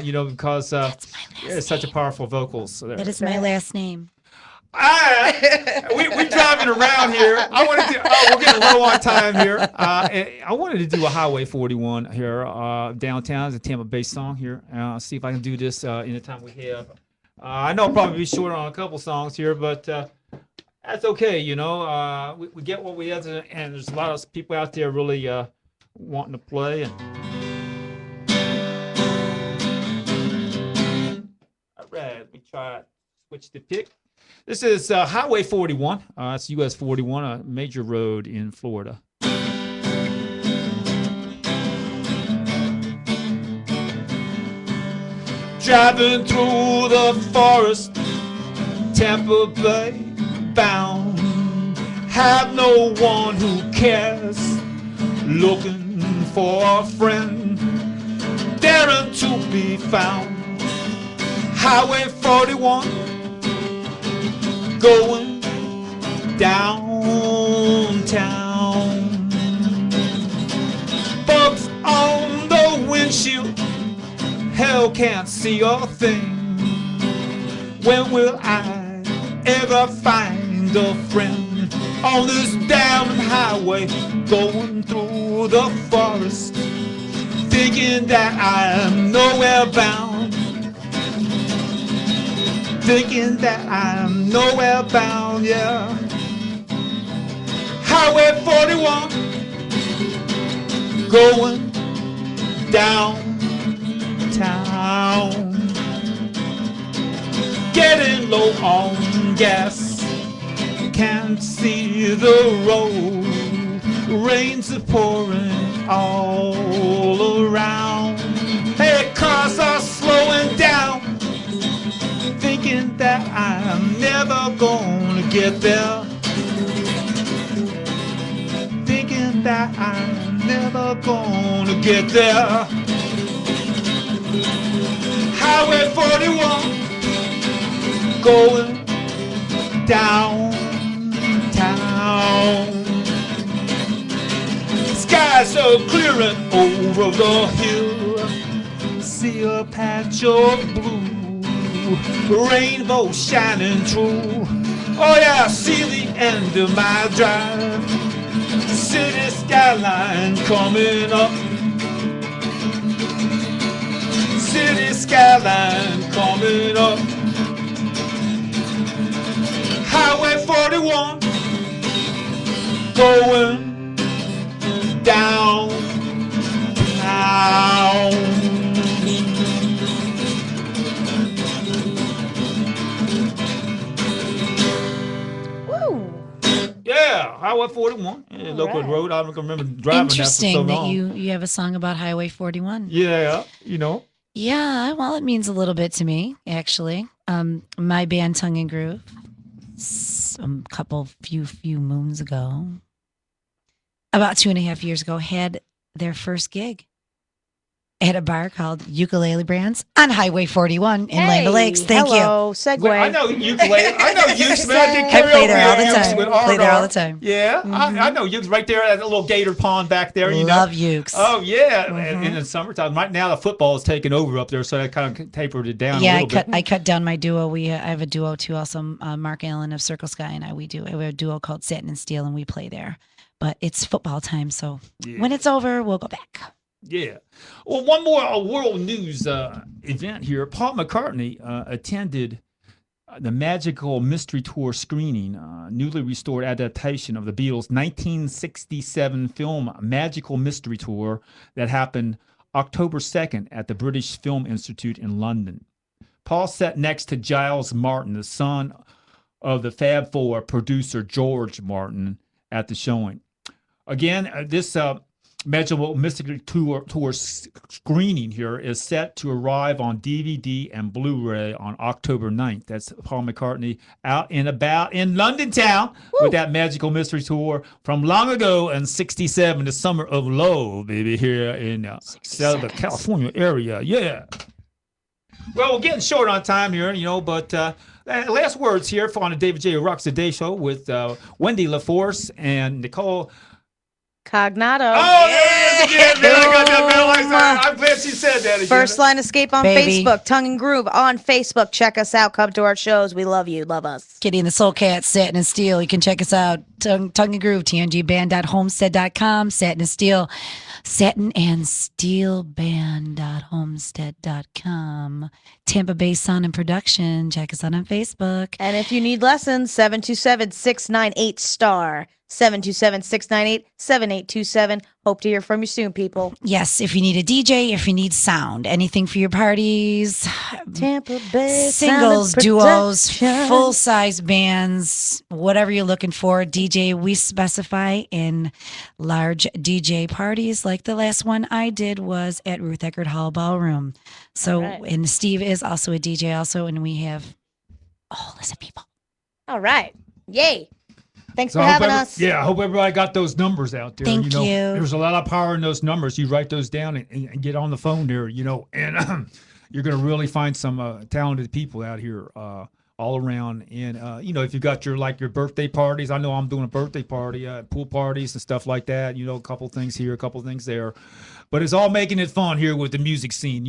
You know, because it's such a powerful vocals. So That is my last name. We're driving around here. I wanted to. Oh, we're getting low on time here. I wanted to do a Highway 41 here downtown. It's a Tampa Bay song here. See if I can do this in the time we have. I know I'll probably be short on a couple songs here, but that's okay. You know, we get what we have, and there's a lot of people out there really wanting to play. And all right, we try switch the pick. This is Highway 41. It's US 41, a major road in Florida. Driving through the forest, Tampa Bay bound. Have no one who cares. Looking for a friend, daring to be found. Highway 41. Going downtown. Bugs on the windshield. Hell can't see a thing. When will I ever find a friend on this damn highway going through the forest, thinking that I'm nowhere bound? Thinking that I'm nowhere bound, yeah. Highway 41, going downtown. Getting low on gas, can't see the road. Rains are pouring all around. Hey, cars are slowing down. Thinking that I'm never gonna get there. Thinking that I'm never gonna get there. Highway 41, going downtown. Skies are clearing over the hill. See a patch of blue. Rainbow shining through. Oh yeah, see the end of my drive. City skyline coming up. City skyline coming up. Highway 41 going downtown. Yeah, Highway 41, local road. I don't remember driving Interesting that for so long. you have a song about Highway 41. Yeah, you know. Yeah, well, it means a little bit to me, actually. My band Tongue and Groove, few moons ago, about 2.5 years ago, had their first gig at a bar called Ukulele Brands on Highway 41 in Land O'Lakes. Thank hello, segue. Well, I know ukulele. I know Ukes, man. I did I play there all the karaoke time. with Play there all the Ardor. time. Yeah, I know Ukes right there at the little gator pond back there. You Love know. Ukes. Oh yeah, in the summertime. Right now the football is taking over up there, so that kind of tapered it down a Yeah, little bit. I cut down my duo. I have a duo too, also Mark Allen of Circle Sky and I. We have a duo called Satin and Steel, and we play there. But it's football time, so when it's over, we'll go back. Yeah. Well, one more world news event here. Paul McCartney attended the Magical Mystery Tour screening, newly restored adaptation of the Beatles' 1967 film Magical Mystery Tour that happened October 2nd at the British Film Institute in London. Paul sat next to Giles Martin, the son of the Fab Four producer George Martin, at the showing. Again, this Magical Mystery Tour screening here is set to arrive on DVD and Blu-ray on October 9th. That's Paul McCartney out and about in London town with that Magical Mystery Tour from long ago in 67, the summer of love, baby, here in Southern California area. Yeah. Well, we're getting short on time here, but last words here on the David J. Rocks Daa J show with Wendy LaForce and Nicole. Cognado. Oh, there it is again, man. I got that, man. I'm glad she said that again. First Line Escape on Baby. Facebook. Tongue and Groove on Facebook. Check us out. Come to our shows. We love you. Love us. Kitty and the Soul Cat, Satin and Steel. You can check us out. Tongue and Groove, tngband.homestead.com. Satin and Steel, satinandsteelband.homestead.com. Tampa Bay Sound and Production. Check us out on Facebook. And if you need lessons, 727-698-STAR. 727-698-7827. Hope to hear from you soon, people. Yes, if you need a DJ, if you need sound, anything for your parties, Tampa Bay singles, Sound and duos, Production. full-size bands, whatever you're looking for, DJ, we specify in large DJ parties. Like the last one I did was at Ruth Eckerd Hall Ballroom. So, All right. and Steve is also a DJ also, and we have, listen, people. All right. Yay. Thanks So for I hope having us. Yeah, I hope everybody got those numbers out there. Thank you. There's a lot of power in those numbers. You write those down and get on the phone there, and you're going to really find some talented people out here all around. And, if you got your birthday parties, I know I'm doing a birthday party, pool parties and stuff like that, a couple things here, a couple things there. But it's all making it fun here with the music scene,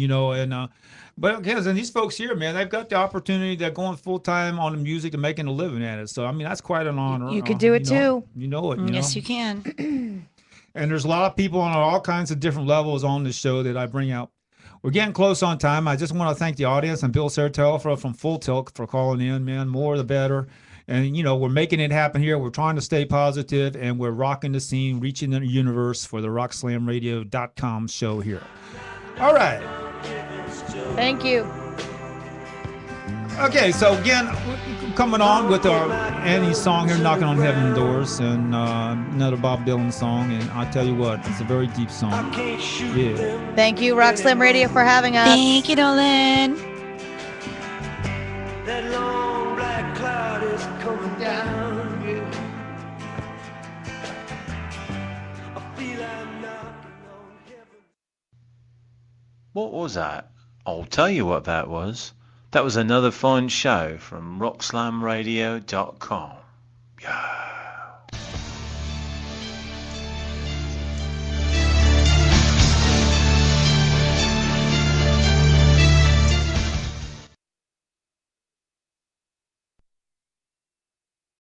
but because these folks here, man, they've got the opportunity. They're going full time on the music and making a living at it. So I mean, that's quite an honor. You could do it too. You know it. Yes, you can. And there's a lot of people on all kinds of different levels on this show that I bring out. We're getting close on time. I just want to thank the audience and Bill Sertel from Full Tilt for calling in, man. More the better. And, we're making it happen here. We're trying to stay positive, and we're rocking the scene, reaching the universe for the RockSlamRadio.com show here. All right. Thank you. Okay, so again, we're coming on with our Annie's song here, Knocking on Heaven's Doors, and another Bob Dylan song. And I tell you what, it's a very deep song. Yeah. Thank you, Rock Slam Radio, for having us. Thank you, Nolan. That long black cloud is coming down. I feel I'm knocking on heaven. What was that? I'll tell you what that was. That was another fun show from RockSlamRadio.com. Yeah.